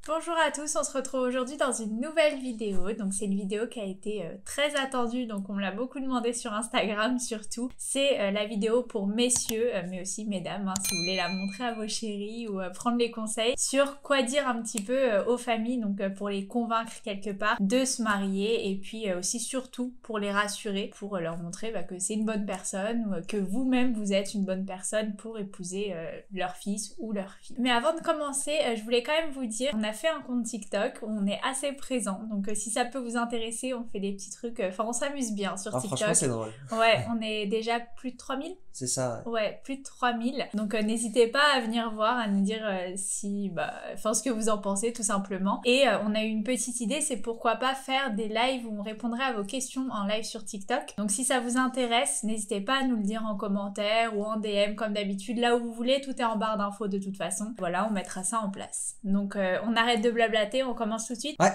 Bonjour à tous, on se retrouve aujourd'hui dans une nouvelle vidéo. Donc c'est une vidéo qui a été très attendue, donc on me l'a beaucoup demandé sur Instagram surtout. C'est la vidéo pour messieurs, mais aussi mesdames, si vous voulez la montrer à vos chéris ou prendre les conseils sur quoi dire un petit peu aux familles, donc pour les convaincre quelque part de se marier et puis aussi surtout pour les rassurer, pour leur montrer que c'est une bonne personne ou que vous-même vous êtes une bonne personne pour épouser leur fils ou leur fille. Mais avant de commencer, je voulais quand même vous dire, on a fait un compte TikTok où on est assez présent, donc si ça peut vous intéresser, on fait des petits trucs, on s'amuse bien sur TikTok. Franchement c'est drôle. Ouais, on est déjà plus de 3000. C'est ça. Ouais, plus de 3000. Donc n'hésitez pas à venir voir, à nous dire ce que vous en pensez tout simplement. Et on a eu une petite idée, c'est pourquoi pas faire des lives où on répondrait à vos questions en live sur TikTok. Donc si ça vous intéresse, n'hésitez pas à nous le dire en commentaire ou en DM comme d'habitude, là où vous voulez, tout est en barre d'infos de toute façon. Voilà, on mettra ça en place. Donc on arrête de blablater, on commence tout de suite. Ouais.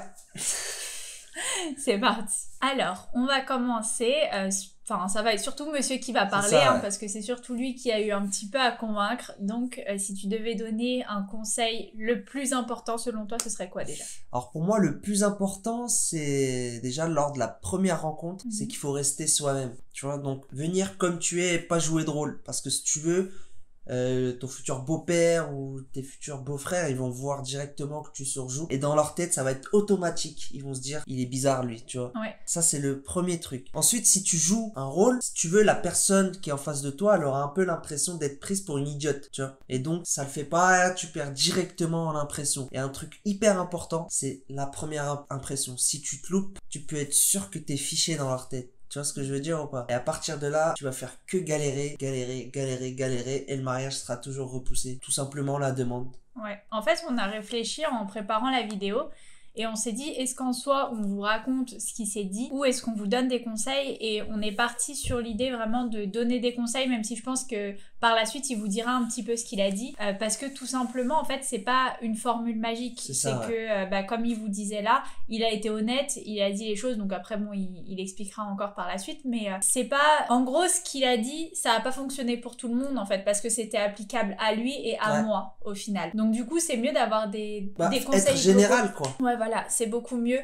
C'est parti. Alors, on va commencer... ça va être surtout monsieur qui va parler, ça, ouais. Parce que c'est surtout lui qui a eu un petit peu à convaincre. Donc, si tu devais donner un conseil le plus important selon toi, ce serait quoi déjà? Alors pour moi, le plus important, c'est déjà lors de la première rencontre, c'est qu'il faut rester soi-même. Tu vois, donc venir comme tu es et pas jouer de rôle. Parce que si tu veux... ton futur beau-père ou tes futurs beaux-frères, ils vont voir directement que tu surjoues et dans leur tête ça va être automatique, ils vont se dire il est bizarre lui, tu vois. Ouais. Ça c'est le premier truc. Ensuite, si tu joues un rôle, si tu veux, la personne qui est en face de toi, elle aura un peu l'impression d'être prise pour une idiote, tu vois, et donc ça le fait pas, tu perds directement l'impression. Et un truc hyper important, c'est la première impression. Si tu te loupes, tu peux être sûr que t'es fiché dans leur tête. Tu vois ce que je veux dire ou pas? Et à partir de là, tu vas faire que galérer, et le mariage sera toujours repoussé. Tout simplement la demande. Ouais. En fait, on a réfléchi en préparant la vidéo et on s'est dit, est-ce qu'en soi, on vous raconte ce qui s'est dit ou est-ce qu'on vous donne des conseils? Et on est parti sur l'idée vraiment de donner des conseils, même si je pense que par la suite, il vous dira un petit peu ce qu'il a dit. Parce que tout simplement, en fait, c'est pas une formule magique. C'est que, comme il vous disait là, il a été honnête, il a dit les choses. Donc après, bon, il expliquera encore par la suite. Mais c'est pas... En gros, ce qu'il a dit, ça a pas fonctionné pour tout le monde, en fait. Parce que c'était applicable à lui et à moi, au final. Donc du coup, c'est mieux d'avoir des conseils... Être général, quoi. Ouais, voilà, c'est beaucoup mieux.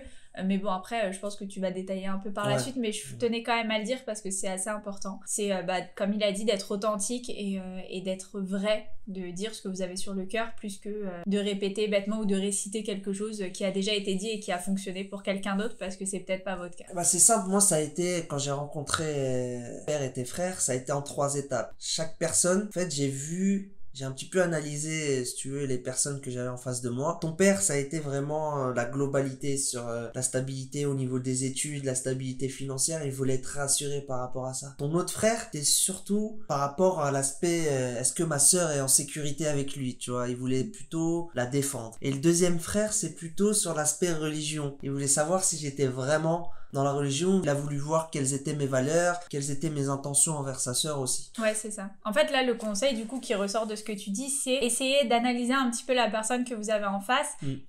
Mais bon, après, je pense que tu vas détailler un peu par la suite, mais je tenais quand même à le dire parce que c'est assez important. C'est, comme il a dit, d'être authentique et d'être vrai, de dire ce que vous avez sur le cœur, plus que de répéter bêtement ou de réciter quelque chose qui a déjà été dit et qui a fonctionné pour quelqu'un d'autre parce que c'est peut-être pas votre cas. C'est simple, moi ça a été, quand j'ai rencontré père et tes frères, ça a été en 3 étapes. Chaque personne, en fait, j'ai un petit peu analysé, si tu veux, les personnes que j'avais en face de moi. Ton père, ça a été vraiment la globalité sur la stabilité au niveau des études, la stabilité financière. Il voulait être rassuré par rapport à ça. Ton autre frère, c'était surtout par rapport à l'aspect est-ce que ma sœur est en sécurité avec lui, tu vois. Il voulait plutôt la défendre. Et le deuxième frère, c'est plutôt sur l'aspect religion. Il voulait savoir si j'étais vraiment dans la religion. Il a voulu voir quelles étaient mes valeurs, quelles étaient mes intentions envers sa sœur aussi. Ouais, c'est ça. En fait, là, le conseil, du coup, qui ressort de ce que tu dis, c'est essayer d'analyser un petit peu la personne que vous avez en face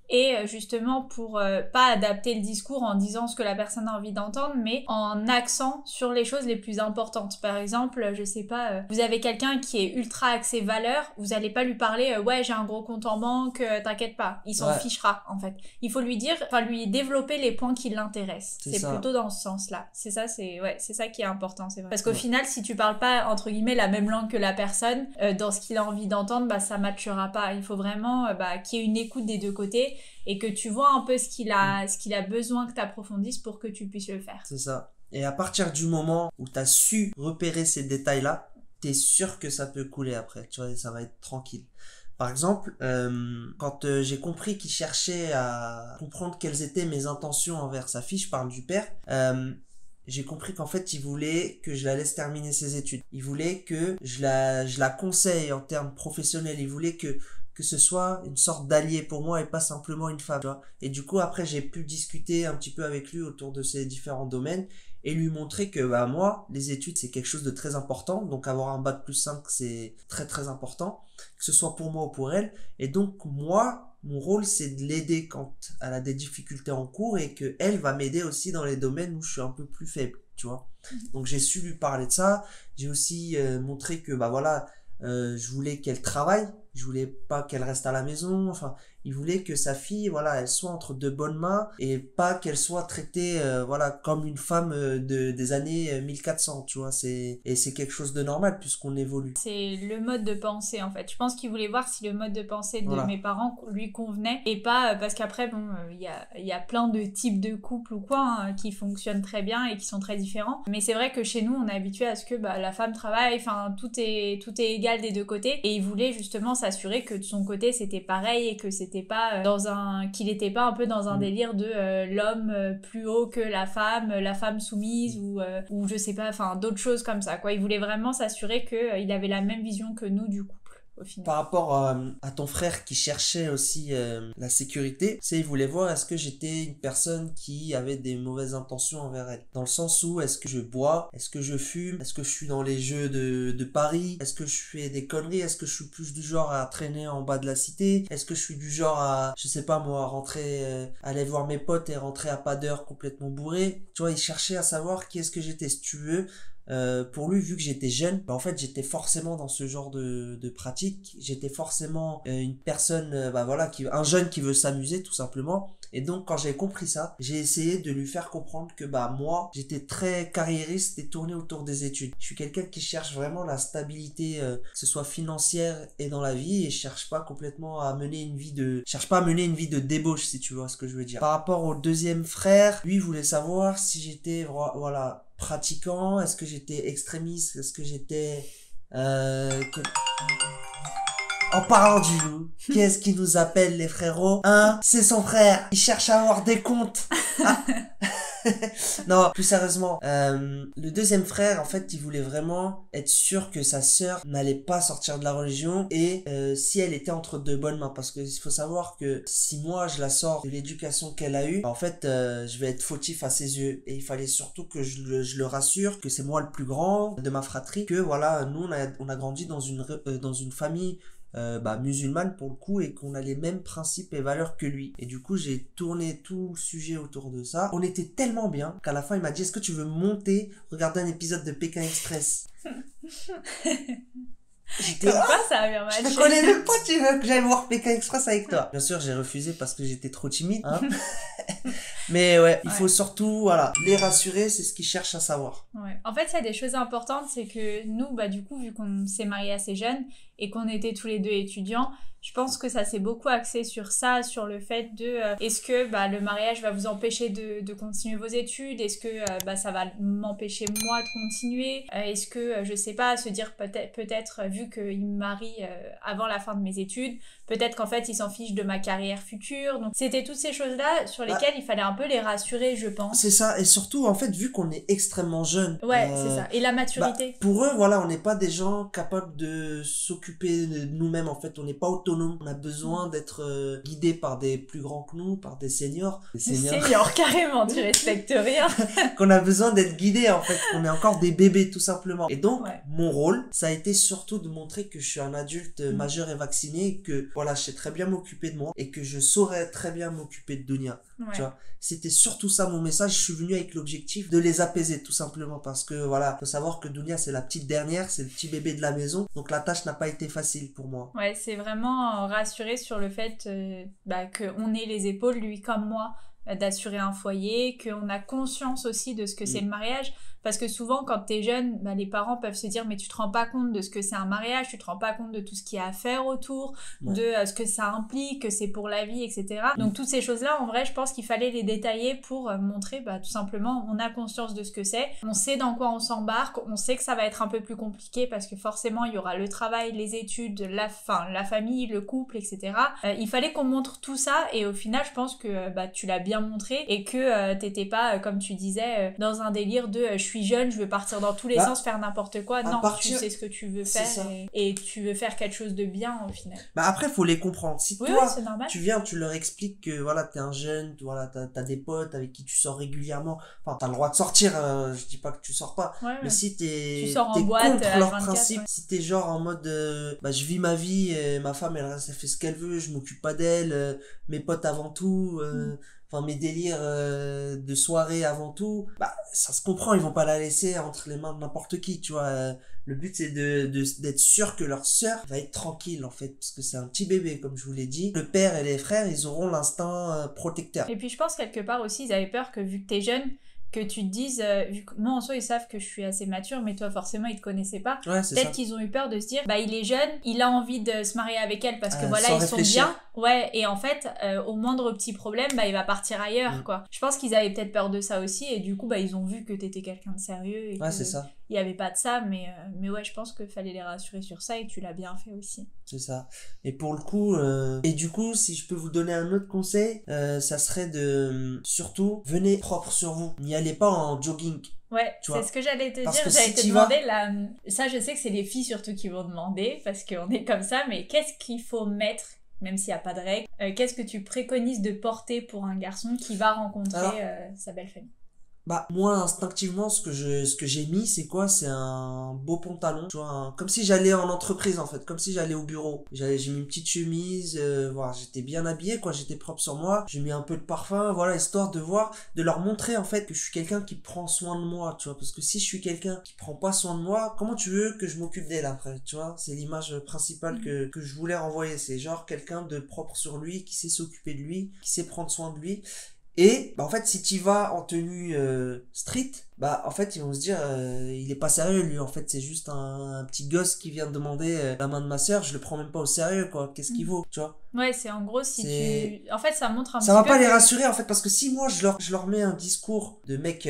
et justement pour pas adapter le discours en disant ce que la personne a envie d'entendre, mais en accent sur les choses les plus importantes. Par exemple, je sais pas, vous avez quelqu'un qui est ultra axé valeurs, vous allez pas lui parler ouais, j'ai un gros compte en banque, t'inquiète pas, il s'en fichera, en fait. Il faut lui développer les points qui l'intéressent. C'est plutôt dans ce sens-là. C'est ça qui est important, c'est vrai. Parce qu'au final, si tu parles pas, entre guillemets, la même langue que la personne, dans ce qu'il a envie d'entendre, ça matchera pas. Il faut vraiment qu'il y ait une écoute des deux côtés et que tu vois un peu ce qu'il a besoin que tu approfondisses pour que tu puisses le faire. C'est ça. Et à partir du moment où tu as su repérer ces détails-là, t'es sûr que ça peut couler après. Tu vois, ça va être tranquille. Par exemple, quand j'ai compris qu'il cherchait à comprendre quelles étaient mes intentions envers sa fille, je parle du père, j'ai compris qu'en fait, il voulait que je la laisse terminer ses études. Il voulait que je la conseille en termes professionnels. Il voulait que ce soit une sorte d'allié pour moi et pas simplement une femme, tu vois. Et du coup, après, j'ai pu discuter un petit peu avec lui autour de ces différents domaines et lui montrer que moi, les études, c'est quelque chose de très important. Donc, avoir un bac plus 5, c'est très, très important, que ce soit pour moi ou pour elle. Et donc, moi, mon rôle, c'est de l'aider quand elle a des difficultés en cours et que elle va m'aider aussi dans les domaines où je suis un peu plus faible, tu vois. Donc, j'ai su lui parler de ça. J'ai aussi montré que, je voulais qu'elle travaille. Je voulais pas qu'elle reste à la maison. Enfin, Il voulait que sa fille, voilà, elle soit entre de bonnes mains et pas qu'elle soit traitée, voilà, comme une femme des années 1400, tu vois. Et c'est quelque chose de normal puisqu'on évolue. C'est le mode de pensée, en fait. Je pense qu'il voulait voir si le mode de pensée de Voilà. mes parents lui convenait et pas parce qu'après, bon, il y a plein de types de couples ou quoi hein, qui fonctionnent très bien et qui sont très différents. Mais c'est vrai que chez nous, on est habitué à ce que la femme travaille, enfin, tout est égal des deux côtés. Et il voulait justement s'assurer que de son côté, c'était pareil et que c'était pas qu'il était pas un peu dans un délire de l'homme plus haut que la femme soumise ou je sais pas, enfin d'autres choses comme ça quoi. Il voulait vraiment s'assurer que il avait la même vision que nous du couple. Par rapport à ton frère qui cherchait aussi la sécurité, il voulait voir est-ce que j'étais une personne qui avait des mauvaises intentions envers elle. Dans le sens où est-ce que je bois, est-ce que je fume, est-ce que je suis dans les jeux de Paris, est-ce que je fais des conneries, est-ce que je suis plus du genre à traîner en bas de la cité, est-ce que je suis du genre à, je sais pas moi, rentrer, aller voir mes potes et rentrer à pas d'heure complètement bourré. Tu vois, il cherchait à savoir qui est-ce que j'étais, si tu veux. Pour lui, vu que j'étais jeune, en fait j'étais forcément dans ce genre de pratique, j'étais forcément une personne voilà, un jeune qui veut s'amuser tout simplement. Et donc quand j'ai compris ça, j'ai essayé de lui faire comprendre que moi j'étais très carriériste et tourné autour des études. Je suis quelqu'un qui cherche vraiment la stabilité, que ce soit financière et dans la vie, et je cherche pas complètement à mener une vie de débauche, si tu vois ce que je veux dire. Par rapport au deuxième frère, lui voulait savoir si j'étais voilà pratiquant, est-ce que j'étais extrémiste, est-ce que j'étais En parlant du loup, qu'est-ce qui nous appelle les frérots? C'est son frère, il cherche à avoir des comptes. Non, plus sérieusement, le deuxième frère, en fait, il voulait vraiment être sûr que sa sœur n'allait pas sortir de la religion et si elle était entre de bonnes mains, parce que il faut savoir que si moi je la sors de l'éducation qu'elle a eue, en fait, je vais être fautif à ses yeux et il fallait surtout que je le rassure que c'est moi le plus grand de ma fratrie, que voilà, nous on a grandi dans une famille musulmane pour le coup et qu'on a les mêmes principes et valeurs que lui. Et du coup j'ai tourné tout le sujet autour de ça. On était tellement bien qu'à la fin il m'a dit est-ce que tu veux regarder un épisode de Pékin Express? Comme quoi ça a bien matché. Je te connais même pas, tu veux que j'aille voir Pékin Express avec toi? Bien sûr j'ai refusé parce que j'étais trop timide hein. Mais ouais, il faut surtout voilà, les rassurer, c'est ce qu'ils cherchent à savoir. Ouais. En fait, il y a des choses importantes, c'est que nous, du coup, vu qu'on s'est mariés assez jeunes et qu'on était tous les deux étudiants, je pense que ça s'est beaucoup axé sur ça, sur le fait de est-ce que le mariage va vous empêcher de continuer vos études, est-ce que ça va m'empêcher moi de continuer, est-ce que je sais pas, se dire peut-être vu qu'il me marie avant la fin de mes études, peut-être qu'en fait il s'en fiche de ma carrière future. Donc c'était toutes ces choses-là sur lesquelles il fallait un peu les rassurer, je pense. C'est ça, et surtout en fait vu qu'on est extrêmement jeunes. Ouais, c'est ça. Et la maturité. Pour eux, voilà, on n'est pas des gens capables de s'occuper de nous-mêmes, en fait, on n'est pas autonome. On a besoin d'être guidés par des plus grands que nous, par des seniors. Des seniors, carrément, tu respectes rien. Qu'on a besoin d'être guidés, en fait, qu'on est encore des bébés, tout simplement. Et donc, mon rôle, ça a été surtout de montrer que je suis un adulte majeur et vacciné, et que, voilà, je sais très bien m'occuper de moi, et que je saurais très bien m'occuper de Dunia. Tu vois, c'était surtout ça mon message. Je suis venu avec l'objectif de les apaiser, tout simplement, parce que, voilà, faut savoir que Dunia, c'est la petite dernière, c'est le petit bébé de la maison, donc la tâche n'a pas été facile pour moi. Ouais, c'est vraiment rassurer sur le fait qu'on ait les épaules, lui comme moi, d'assurer un foyer, qu'on a conscience aussi de ce que c'est le mariage, parce que souvent quand t'es jeune, les parents peuvent se dire mais tu te rends pas compte de ce que c'est un mariage, tu te rends pas compte de tout ce qu'il y a à faire autour, de ce que ça implique, que c'est pour la vie, etc. Donc toutes ces choses-là, en vrai, je pense qu'il fallait les détailler pour montrer tout simplement on a conscience de ce que c'est, on sait dans quoi on s'embarque, on sait que ça va être un peu plus compliqué parce que forcément il y aura le travail, les études, la famille, le couple, etc. Il fallait qu'on montre tout ça et au final je pense que tu l'as bien montré et que t'étais pas, comme tu disais, dans un délire de je suis jeune, je veux partir dans tous les sens, faire n'importe quoi. Non, tu sais ce que tu veux faire et tu veux faire quelque chose de bien au final. Après, faut les comprendre. Si toi, c'est normal. tu viens, tu leur expliques que voilà, t'es un jeune, voilà, t'as des potes avec qui tu sors régulièrement. Enfin, t'as le droit de sortir, je dis pas que tu sors pas. Mais si tu sors en boîte, contre leurs principes, si t'es genre en mode je vis ma vie, ma femme elle fait ce qu'elle veut, je m'occupe pas d'elle, mes potes avant tout, enfin mes délires de soirée avant tout, bah ça se comprend, ils vont pas la laisser entre les mains de n'importe qui, tu vois. Le but c'est d'être sûr que leur sœur va être tranquille en fait, parce que c'est un petit bébé comme je vous l'ai dit. Le père et les frères, ils auront l'instinct protecteur. Et puis je pense quelque part aussi, ils avaient peur que vu que t'es jeune, que tu te dises, vu que moi en soi ils savent que je suis assez mature, mais toi forcément ils te connaissaient pas. Ouais, c'est Peut-être ça. qu'ils ont eu peur de se dire, bah il est jeune, il a envie de se marier avec elle parce que voilà, Sans ils sont réfléchir. bien. Ouais, et en fait, au moindre petit problème, bah il va partir ailleurs, quoi. Je pense qu'ils avaient peut-être peur de ça aussi, et du coup, bah ils ont vu que t'étais quelqu'un de sérieux et Ouais, que c'est ça. il y avait pas de ça, mais ouais, je pense qu'il fallait les rassurer sur ça et tu l'as bien fait aussi. C'est ça. Et pour le coup, et du coup, si je peux vous donner un autre conseil, ça serait de surtout venez propre sur vous. N'y allez pas en jogging. Ouais, Tu c'est vois. ce que j'allais te Parce dire. que J'allais si te t'y vas- demander, là, ça je sais que c'est les filles surtout qui vont demander, parce qu'on est comme ça, mais qu'est-ce qu'il faut mettre, même s'il n'y a pas de règle, qu'est-ce que tu préconises de porter pour un garçon qui va rencontrer Alors, sa belle famille? Bah moi instinctivement ce que j'ai mis c'est quoi? C'est un beau pantalon, tu vois, comme si j'allais en entreprise en fait, comme si j'allais au bureau. J'ai mis une petite chemise, voilà, j'étais bien habillé quoi, j'étais propre sur moi, j'ai mis un peu de parfum, voilà, histoire de voir, de leur montrer en fait que je suis quelqu'un qui prend soin de moi, tu vois, parce que si je suis quelqu'un qui prend pas soin de moi, comment tu veux que je m'occupe d'elle après, tu vois? C'est l'image principale que je voulais renvoyer, c'est genre quelqu'un de propre sur lui, qui sait s'occuper de lui, qui sait prendre soin de lui. Et bah en fait si tu vas en tenue street, bah en fait ils vont se dire il est pas sérieux lui, en fait c'est juste un petit gosse qui vient demander la main de ma sœur, je le prends même pas au sérieux quoi, qu'est-ce qu'il vaut, tu vois. Ouais, c'est en gros si C'est tu... En fait, ça montre un ça petit va peu pas les que... rassurer en fait, parce que si moi je leur mets un discours de mec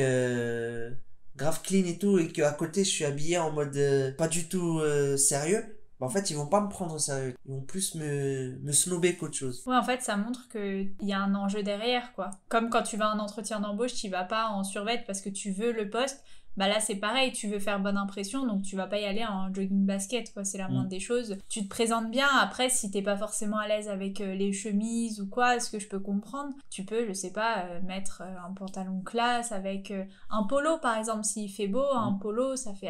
grave clean et tout, et qu'à côté je suis habillé en mode pas du tout sérieux, bah en fait ils vont pas me prendre au sérieux, ils vont plus me snober qu'autre chose. Ouais, en fait, ça montre qu'il y a un enjeu derrière, quoi. Comme quand tu vas à un entretien d'embauche, tu vas pas en survêt parce que tu veux le poste. Bah là, c'est pareil, tu veux faire bonne impression, donc tu vas pas y aller en jogging basket, quoi. C'est la moindre des choses. Tu te présentes bien, après, si t'es pas forcément à l'aise avec les chemises ou quoi, ce que je peux comprendre, tu peux, je sais pas, mettre un pantalon classe avec un polo, par exemple, s'il fait beau, un polo, ça fait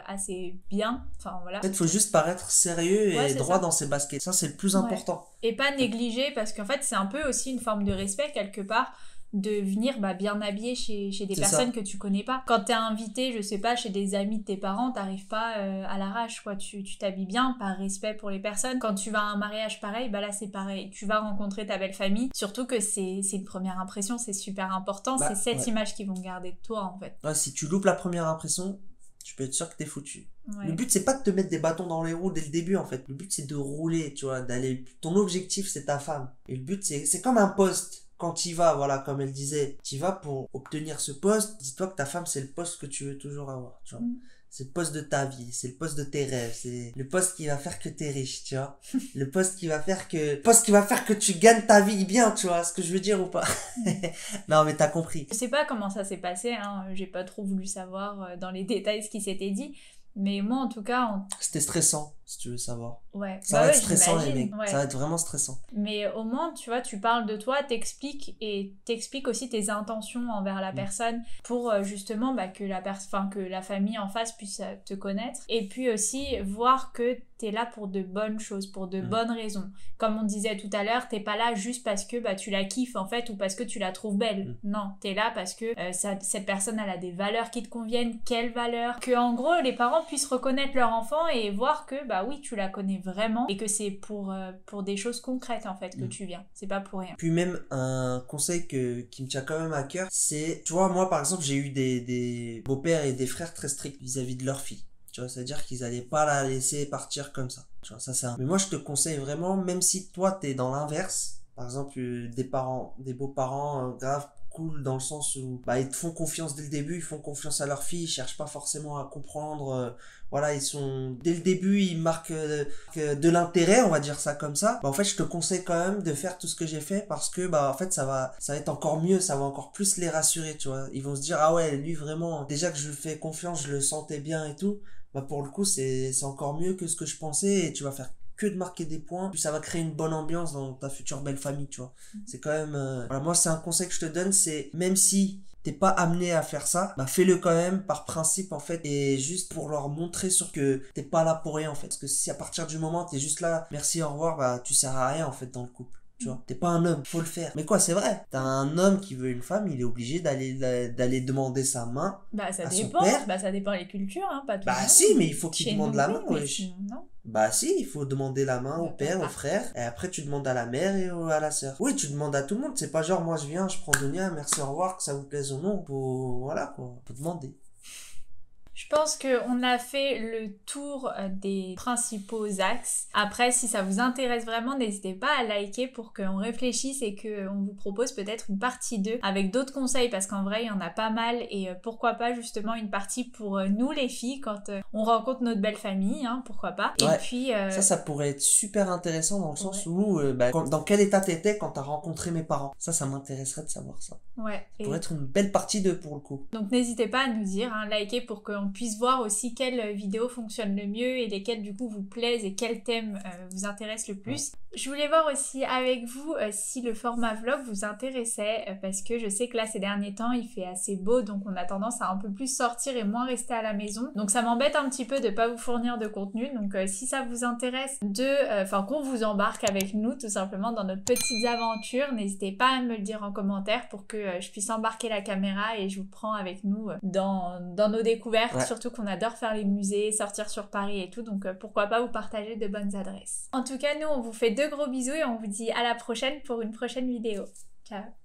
assez bien. Enfin, voilà. En fait, faut juste paraître sérieux et Ouais, c'est droit ça. dans ses baskets. Ça, c'est le plus Ouais. important. Et pas négliger, parce qu'en fait, c'est un peu aussi une forme de respect, quelque part, de venir bien habillé chez des C'est personnes ça. que tu connais pas. Quand t'es invité, je sais pas, chez des amis de tes parents, t'arrives pas à l'arrache, quoi. Tu t'habilles bien, par respect pour les personnes. Quand tu vas à un mariage pareil, bah là, c'est pareil. Tu vas rencontrer ta belle famille. Surtout que c'est une première impression, c'est super important. Bah, C'est cette ouais. image qu'ils vont garder de toi, en fait. Ouais, si tu loupes la première impression, tu peux être sûr que t'es foutu. Ouais. Le but, c'est pas de te mettre des bâtons dans les roues dès le début, en fait. Le but, c'est de rouler, tu vois, d'aller. Ton objectif, c'est ta femme. Et le but, c'est comme un poste. Quand tu y vas, voilà, comme elle disait, tu y vas pour obtenir ce poste. Dis-toi que ta femme, c'est le poste que tu veux toujours avoir, tu vois. C'est le poste de ta vie, c'est le poste de tes rêves, c'est le poste qui va faire que t'es riche, tu vois. Le poste qui va faire que tu gagnes ta vie bien, tu vois, ce que je veux dire ou pas. Non, mais t'as compris. Je sais pas comment ça s'est passé, hein. J'ai pas trop voulu savoir dans les détails ce qui s'était dit. Mais moi, en tout cas, C'était stressant, si tu veux savoir. ouais. Ça va ouais, être stressant, les j'imagine, mecs. ouais. Ça va être vraiment stressant. Mais au moins, tu vois, tu parles de toi, t'expliques et t'expliques aussi tes intentions envers la personne pour justement que que la famille en face puisse te connaître. Et puis aussi voir que t'es là pour de bonnes choses, pour de bonnes raisons. Comme on disait tout à l'heure, t'es pas là juste parce que tu la kiffes en fait ou parce que tu la trouves belle. Non, t'es là parce que cette personne elle a des valeurs qui te conviennent. Quelles valeurs? Que en gros les parents puissent reconnaître leur enfant et voir que oui, tu la connais vraiment et que c'est pour des choses concrètes en fait que tu viens. C'est pas pour rien. Puis même un conseil qui me tient quand même à cœur, c'est, tu vois, moi par exemple j'ai eu des beaux-pères et des frères très stricts vis-à-vis de leur fille. Tu vois, c'est-à-dire qu'ils allaient pas la laisser partir comme ça. Tu vois, ça c'est un... Mais moi je te conseille vraiment, même si toi t'es dans l'inverse, par exemple des beaux-parents graves cool dans le sens où ils te font confiance dès le début, ils font confiance à leur fille, ils cherchent pas forcément à comprendre, voilà, ils sont dès le début ils marquent de l'intérêt, on va dire ça comme ça. En fait je te conseille quand même de faire tout ce que j'ai fait, parce que en fait ça va être encore mieux, ça va encore plus les rassurer, tu vois. Ils vont se dire ah ouais, lui vraiment, déjà que je lui fais confiance, je le sentais bien et tout, pour le coup c'est encore mieux que ce que je pensais, et tu vas faire que de marquer des points, puis ça va créer une bonne ambiance dans ta future belle famille, tu vois. C'est quand même voilà, moi c'est un conseil que je te donne, c'est même si t'es pas amené à faire ça, fais-le quand même par principe en fait, et juste pour leur montrer sur que t'es pas là pour rien en fait, parce que si à partir du moment t'es juste là merci au revoir, tu sers à rien en fait dans le couple. Tu vois, t'es pas un homme, faut le faire. Mais quoi, c'est vrai. T'as un homme qui veut une femme, il est obligé d'aller demander sa main ça à son dépend. père. Ça dépend les cultures, hein, pas tout Bah le monde. si, mais il faut qu'il Chez demande nous, la oui, main, mais wesh. sinon, non. Bah si, il faut demander la main au père, pas. au frère, et après tu demandes à la mère et à la sœur. Oui, tu demandes à tout le monde, c'est pas genre moi je viens, je prends Donia, merci, au revoir, que ça vous plaise ou non. Voilà quoi, faut demander. Je pense qu'on a fait le tour des principaux axes. Après, si ça vous intéresse vraiment, n'hésitez pas à liker pour qu'on réfléchisse et qu'on vous propose peut-être une partie 2 avec d'autres conseils, parce qu'en vrai, il y en a pas mal, et pourquoi pas justement une partie pour nous les filles quand on rencontre notre belle famille, hein, pourquoi pas. Ouais. Et puis... Ça pourrait être super intéressant dans le sens où, dans quel état t'étais quand t'as rencontré mes parents. Ça m'intéresserait de savoir ça. Ouais. Ça pourrait être une belle partie 2 pour le coup. Donc n'hésitez pas à nous dire, hein, likez pour qu'on puisse voir aussi quelles vidéos fonctionnent le mieux et lesquelles du coup vous plaisent et quels thèmes vous intéressent le plus. Ouais. Je voulais voir aussi avec vous si le format vlog vous intéressait, parce que je sais que là ces derniers temps il fait assez beau, donc on a tendance à un peu plus sortir et moins rester à la maison. Donc ça m'embête un petit peu de pas vous fournir de contenu, donc si ça vous intéresse qu'on vous embarque avec nous tout simplement dans notre petite aventure, n'hésitez pas à me le dire en commentaire pour que je puisse embarquer la caméra et je vous prends avec nous dans nos découvertes, ouais. Surtout qu'on adore faire les musées, sortir sur Paris et tout, donc pourquoi pas vous partager de bonnes adresses. En tout cas, nous on vous fait de gros bisous et on vous dit à la prochaine pour une prochaine vidéo. Ciao.